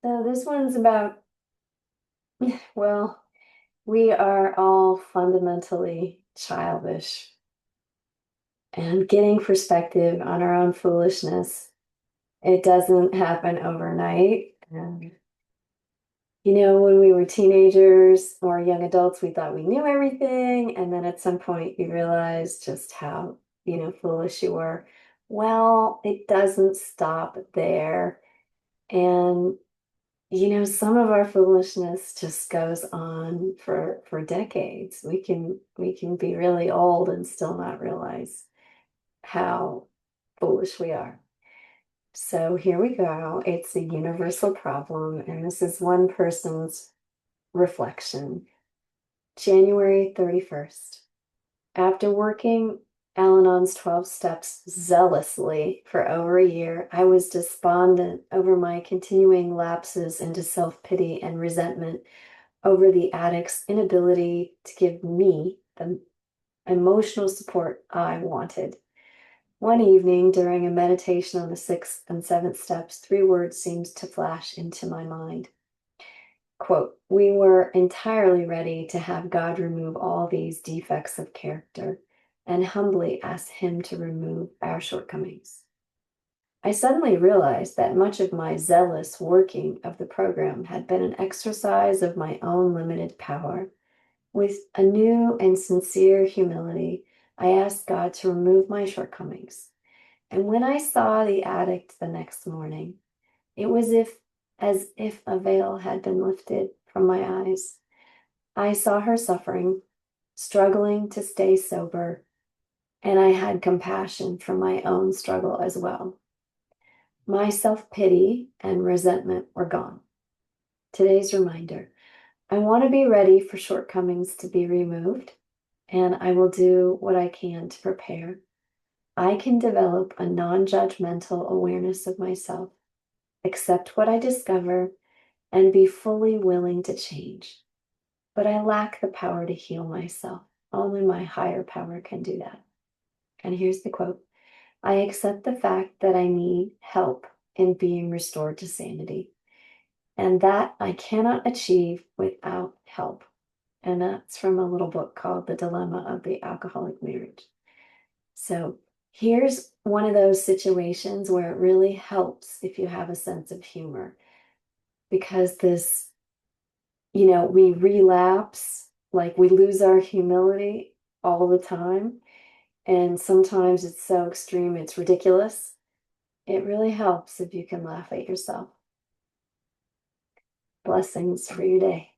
So this one's about, well, we are all fundamentally childish, and getting perspective on our own foolishness, it doesn't happen overnight. And, when we were teenagers or young adults, we thought we knew everything. And then at some point you realize just how, foolish you were. Well, it doesn't stop there. And some of our foolishness just goes on for decades. We can be really old and still not realize how foolish we are. So here we go. It's a universal problem, and this is one person's reflection. January 31st. After working Al-Anon's 12 steps zealously for over a year, I was despondent over my continuing lapses into self-pity and resentment over the addict's inability to give me the emotional support I wanted. One evening, during a meditation on the sixth and seventh steps, three words seemed to flash into my mind. Quote, "We were entirely ready to have God remove all these defects of character and humbly ask Him to remove our shortcomings." I suddenly realized that much of my zealous working of the program had been an exercise of my own limited power. With a new and sincere humility, I asked God to remove my shortcomings. And when I saw the addict the next morning, it was as if a veil had been lifted from my eyes. I saw her suffering, struggling to stay sober, and I had compassion for my own struggle as well. My self-pity and resentment were gone. Today's reminder: I want to be ready for shortcomings to be removed, and I will do what I can to prepare. I can develop a non-judgmental awareness of myself, accept what I discover, and be fully willing to change. But I lack the power to heal myself. Only my higher power can do that. And here's the quote: "I accept the fact that I need help in being restored to sanity, and that I cannot achieve without help." And that's from a little book called The Dilemma of the Alcoholic Marriage. So here's one of those situations where it really helps if you have a sense of humor, because we relapse, like we lose our humility all the time. And sometimes it's so extreme, it's ridiculous. It really helps if you can laugh at yourself. Blessings for your day.